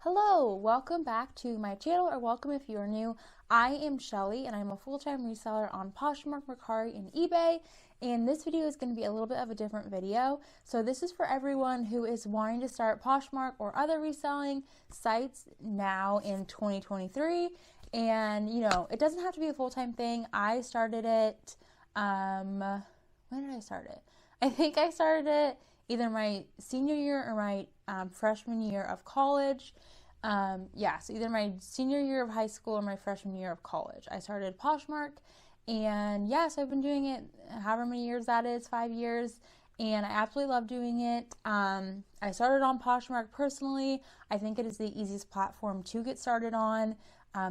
Hello, welcome back to my channel, or welcome if you are new. I am Shelly and I'm a full-time reseller on Poshmark, Mercari, and eBay. And this video is going to be a little bit of a different video. So this is for everyone who is wanting to start Poshmark or other reselling sites now in 2023. And it doesn't have to be a full-time thing. I started it, when did I start it? I think I started it either my senior year or my freshman year of college. So either my senior year of high school or my freshman year of college. I started Poshmark, and so I've been doing it however many years that is, 5 years, and I absolutely love doing it. I started on Poshmark personally. I think it is the easiest platform to get started on.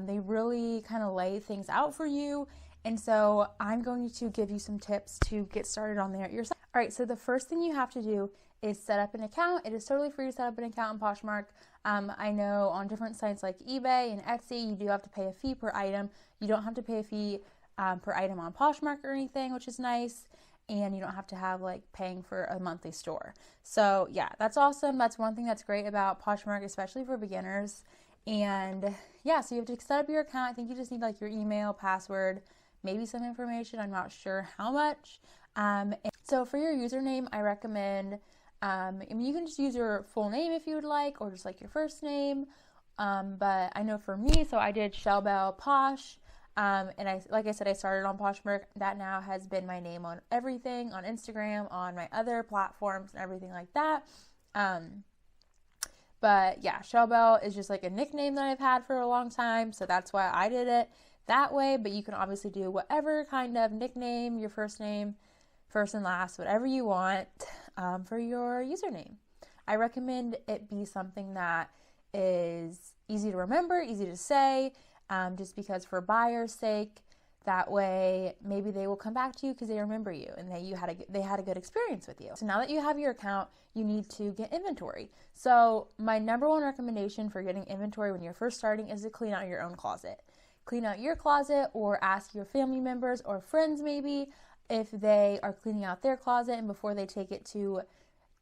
They really kind of lay things out for you, and so I'm going to give you some tips to get started on there yourself. All right, so the first thing you have to do is set up an account. It is totally free to set up an account on Poshmark. I know on different sites like eBay and Etsy, you do have to pay a fee per item. You don't have to pay a fee per item on Poshmark or anything, which is nice. And you don't have to have paying for a monthly store. So yeah, that's awesome. That's one thing that's great about Poshmark, especially for beginners. And so you have to set up your account. I think you just need your email, password, maybe some information. I'm not sure how much. So for your username, I recommend, you can just use your full name if you would like, or just your first name. But I know for me, so I did Shellbell Posh. And like I said, I started on Poshmark. That now has been my name on everything, on Instagram, on my other platforms, and everything like that. But yeah, Shellbell is just a nickname that I've had for a long time, so that's why I did it that way. But you can obviously do whatever kind of nickname, your first name, first and last, whatever you want for your username. I recommend it be something that is easy to remember, easy to say, just because for buyers' sake, that way maybe they will come back to you because they remember you and they had a good experience with you. So now that you have your account, you need to get inventory. So my number one recommendation for getting inventory when you're first starting is to clean out your own closet. Clean out your closet, or ask your family members or friends maybe if they are cleaning out their closet, and before they take it to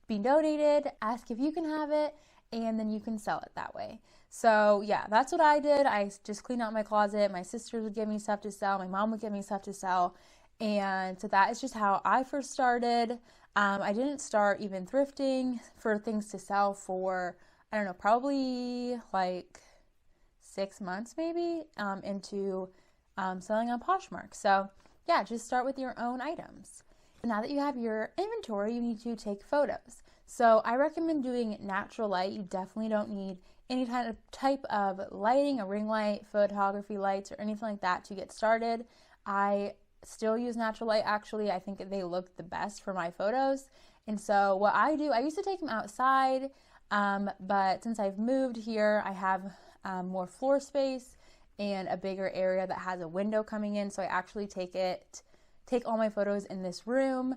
be donated, ask if you can have it, and then you can sell it that way. So yeah, that's what I did. I just cleaned out my closet. My sisters would give me stuff to sell. My mom would give me stuff to sell. And so that is just how I first started. I didn't start even thrifting for things to sell for, I don't know, probably 6 months maybe into selling on Poshmark. So yeah, just start with your own items. Now that you have your inventory, you need to take photos. So I recommend doing natural light. You definitely don't need any kind of type of lighting, a ring light, photography lights, or anything like that to get started. I still use natural light actually. I think they look the best for my photos. And so what I do, I used to take them outside, but since I've moved here, I have more floor space and a bigger area that has a window coming in. So I actually take all my photos in this room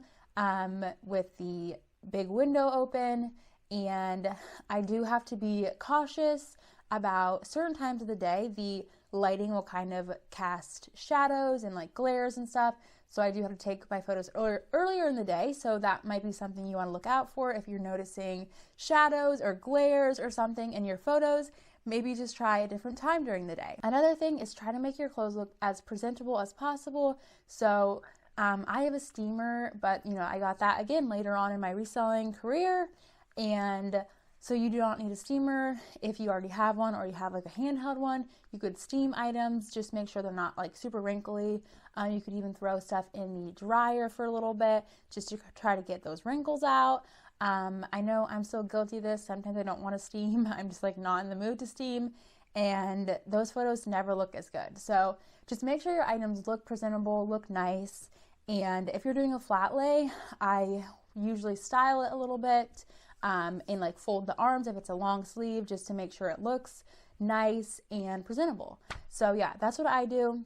with the big window open. And I do have to be cautious about certain times of the day. The lighting will kind of cast shadows and glares and stuff. So I do have to take my photos earlier in the day. So that might be something you want to look out for if you're noticing shadows or glares or something in your photos. Maybe just try a different time during the day. Another thing is try to make your clothes look as presentable as possible. So I have a steamer, but I got that again later on in my reselling career. And so you do not need a steamer. If you already have one, or you have a handheld one, you could steam items. Just make sure they're not super wrinkly. You could even throw stuff in the dryer for a little bit just to try to get those wrinkles out. I know I'm so guilty of this. Sometimes I don't want to steam. I'm just not in the mood to steam, and those photos never look as good. So just make sure your items look presentable, look nice. And if you're doing a flat lay, I usually style it a little bit and fold the arms if it's a long sleeve, just to make sure it looks nice and presentable. So yeah, that's what I do.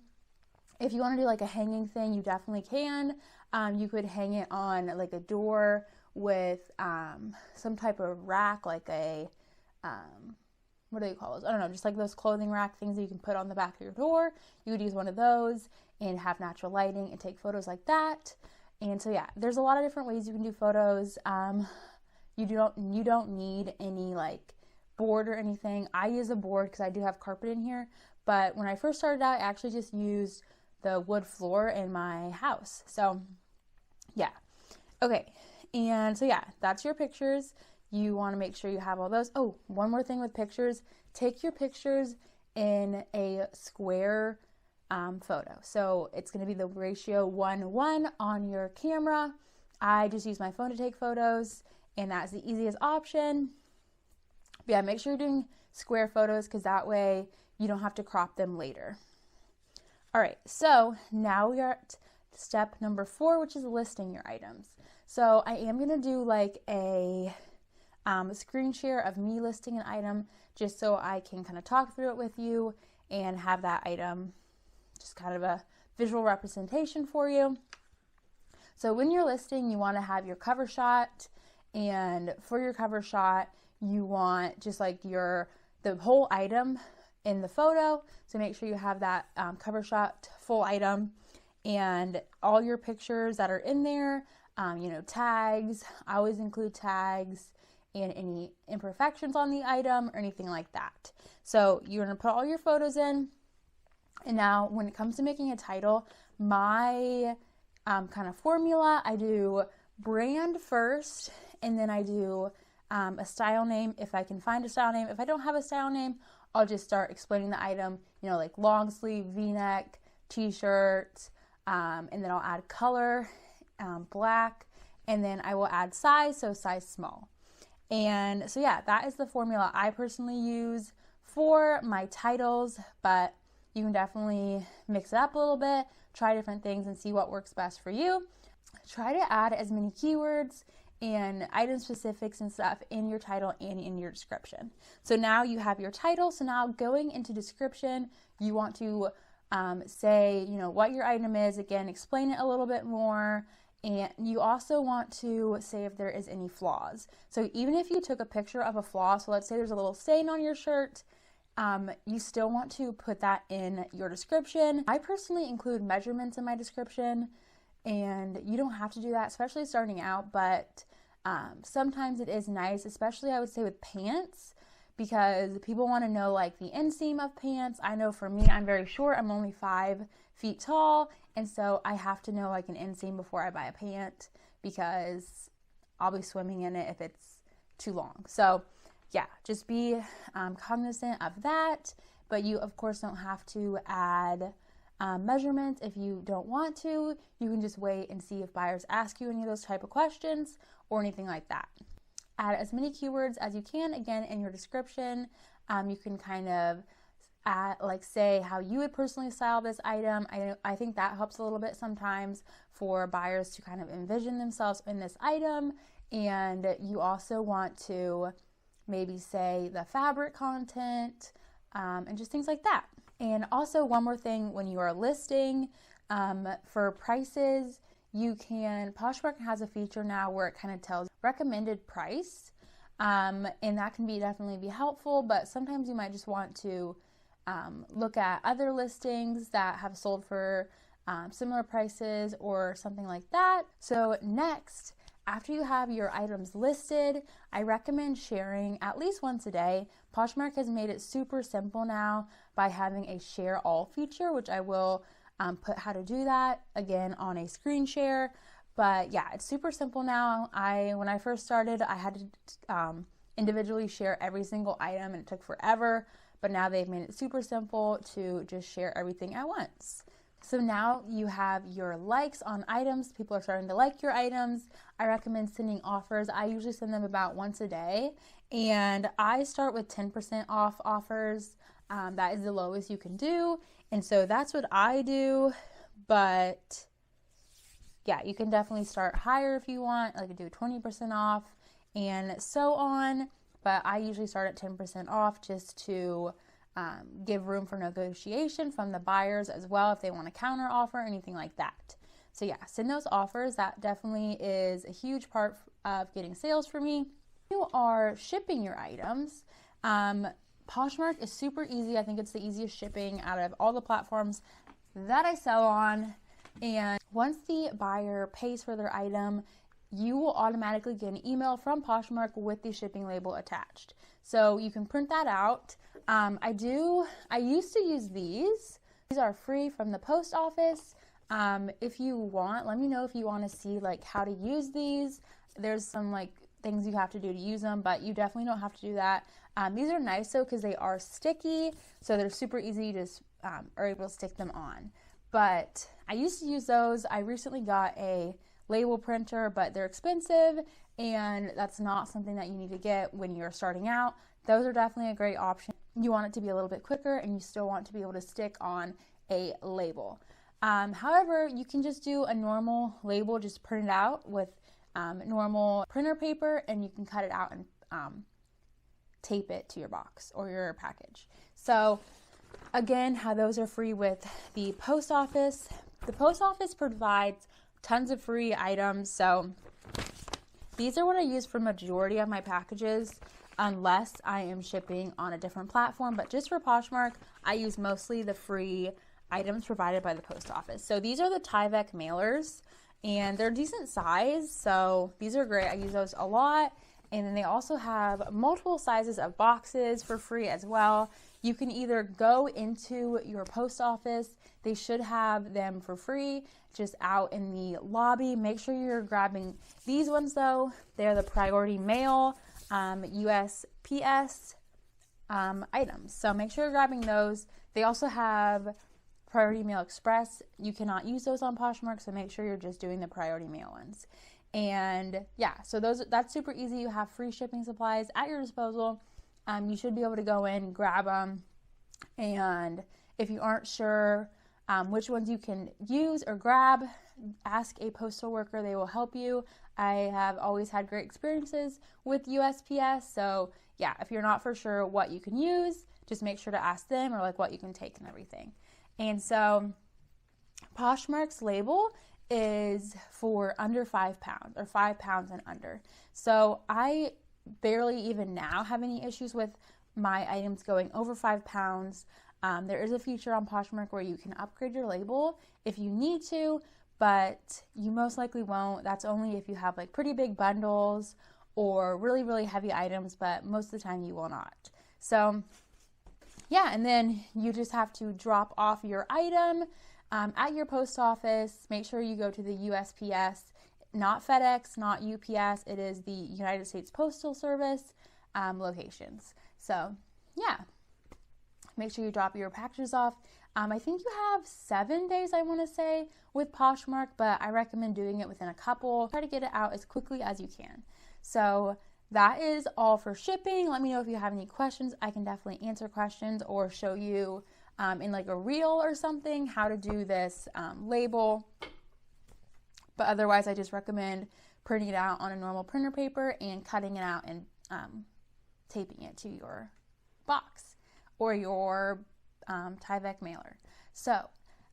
If you want to do a hanging thing, you definitely can. You could hang it on a door with some type of rack, what do you call those? I don't know, just those clothing rack things that you can put on the back of your door. You would use one of those and have natural lighting and take photos like that. And so yeah, there's a lot of different ways you can do photos. You don't need any board or anything. I use a board because I do have carpet in here, but when I first started out, I actually just used the wood floor in my house. So yeah. Okay. And so yeah, that's your pictures. You want to make sure you have all those. Oh, one more thing with pictures. Take your pictures in a square photo. So it's going to be the ratio 1:1 on your camera. I just use my phone to take photos, and that's the easiest option. But yeah, make sure you're doing square photos because that way you don't have to crop them later. All right, so now we are at step number 4, which is listing your items. So I am going to do like a screen share of me listing an item just so I can kind of talk through it with you and have that item just kind of a visual representation for you. So when you're listing, you want to have your cover shot, and for your cover shot, you want just like the whole item in the photo. So make sure you have that cover shot full item and all your pictures that are in there, tags. I always include tags and any imperfections on the item or anything like that. So you're going to put all your photos in. And now when it comes to making a title, my kind of formula, I do brand first, and then I do a style name if I can find a style name. If I don't have a style name, I'll just start explaining the item, like long sleeve, v-neck, t-shirt, and then I'll add color, black, and then I will add size, so size small. And so yeah, that is the formula I personally use for my titles, but you can definitely mix it up a little bit, try different things and see what works best for you. Try to add as many keywords and item specifics and stuff in your title and in your description. So now you have your title. So now going into description, you want to say, what your item is. Again, explain it a little bit more. And you also want to say if there is any flaws. So even if you took a picture of a flaw, so let's say there's a little stain on your shirt, you still want to put that in your description. I personally include measurements in my description, and you don't have to do that, especially starting out, but sometimes it is nice, especially I would say with pants, because people want to know like the inseam of pants. I know for me, I'm very short. I'm only 5 feet tall, and so I have to know like an inseam before I buy a pant because I'll be swimming in it if it's too long. So yeah, just be cognizant of that, but you of course don't have to add measurements if you don't want to. You can just wait and see if buyers ask you any of those type of questions or anything like that. Add as many keywords as you can, again, in your description. You can kind of say how you would personally style this item. I think that helps a little bit sometimes for buyers to kind of envision themselves in this item. And you also want to maybe say the fabric content and just things like that. And also one more thing, when you are listing for prices, Poshmark has a feature now where it kind of tells recommended price, and that can definitely be helpful, but sometimes you might just want to look at other listings that have sold for similar prices or something like that. So next, after you have your items listed, I recommend sharing at least once a day. Poshmark has made it super simple now by having a share all feature, which I will put how to do that again on a screen share. But yeah, it's super simple now. When I first started, I had to individually share every single item, and it took forever. But now they've made it super simple to just share everything at once. So now you have your likes on items. People are starting to like your items. I recommend sending offers. I usually send them about once a day. And I start with 10% off offers. That is the lowest you can do. And so that's what I do. But yeah, you can definitely start higher if you want. Like do 20% off and so on. But I usually start at 10% off just to give room for negotiation from the buyers as well if they want a counter offer or anything like that. So yeah, send those offers. That definitely is a huge part of getting sales for me. You are shipping your items. Poshmark is super easy. I think it's the easiest shipping out of all the platforms that I sell on. And once the buyer pays for their item, you will automatically get an email from Poshmark with the shipping label attached. So you can print that out. I used to use these. These are free from the post office. If you want, let me know if you want to see like how to use these. There's some like things you have to do to use them, but you definitely don't have to do that. These are nice though because they are sticky, so they're super easy to are able to stick them on. But I used to use those. I recently got a label printer, but they're expensive, and that's not something that you need to get when you're starting out. Those are definitely a great option. You want it to be a little bit quicker, and you still want to be able to stick on a label. However, you can just do a normal label, just print it out with normal printer paper, and you can cut it out and tape it to your box or your package. So again, how those are free with the post office. The post office provides tons of free items. So these are what I use for majority of my packages, unless I am shipping on a different platform. But just for Poshmark, I use mostly the free items provided by the post office. So these are the Tyvek mailers, and they're decent size, so these are great. I use those a lot. And then they also have multiple sizes of boxes for free as well. You can either go into your post office. They should have them for free just out in the lobby. Make sure you're grabbing these ones though. They're the priority mail USPS items. So make sure you're grabbing those. They also have Priority Mail Express. You cannot use those on Poshmark, so make sure you're just doing the priority mail ones. And yeah, so that's super easy. You have free shipping supplies at your disposal. You should be able to go in, grab them, and if you aren't sure which ones you can use or grab, ask a postal worker. They will help you. I have always had great experiences with USPS, so yeah, if you're not for sure what you can use, just make sure to ask them, or like what you can take and everything. And so Poshmark's label is for under 5 pounds, or 5 pounds and under. So I barely even now have any issues with my items going over 5 pounds. There is a feature on Poshmark where you can upgrade your label if you need to, but you most likely won't. That's only if you have like pretty big bundles or really, really heavy items, but most of the time you will not. So yeah, and then you just have to drop off your item at your post office. Make sure you go to the USPS, not FedEx, not UPS. It is the United States Postal Service locations. So yeah, make sure you drop your packages off. I think you have 7 days, I want to say, with Poshmark, but I recommend doing it within a couple. Try to get it out as quickly as you can. So that is all for shipping. Let me know if you have any questions. I can definitely answer questions or show you in like a reel or something how to do this label. But otherwise, I just recommend printing it out on a normal printer paper and cutting it out and taping it to your box or your Tyvek mailer. So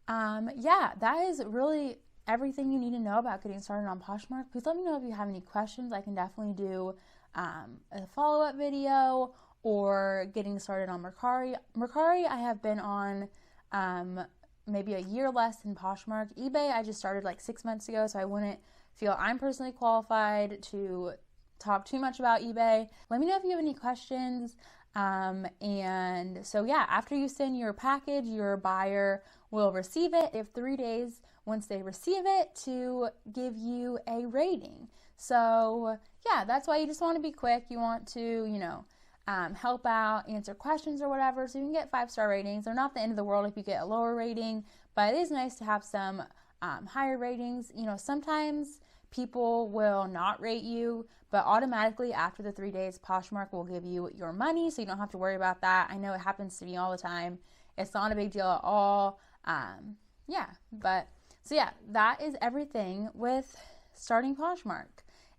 yeah, that is really everything you need to know about getting started on Poshmark. Please let me know if you have any questions. I can definitely do a follow-up video or getting started on Mercari. Mercari I have been on maybe a year less than Poshmark. eBay I just started like 6 months ago, so I wouldn't feel I'm personally qualified to talk too much about eBay. Let me know if you have any questions. And so yeah, after you send your package, your buyer will receive it. They have 3 days once they receive it to give you a rating. So yeah, that's why you just want to be quick. You want to, help out, answer questions or whatever, so you can get 5-star ratings. They're not the end of the world if you get a lower rating, but it is nice to have some higher ratings. Sometimes people will not rate you, but automatically after the 3 days, Poshmark will give you your money, so you don't have to worry about that. I know it happens to me all the time. It's not a big deal at all. So yeah, that is everything with starting Poshmark.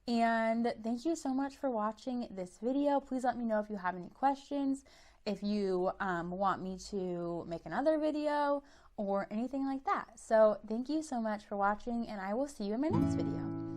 And thank you so much for watching this video. Please let me know if you have any questions, if you want me to make another video or anything like that. So thank you so much for watching, and I will see you in my next video.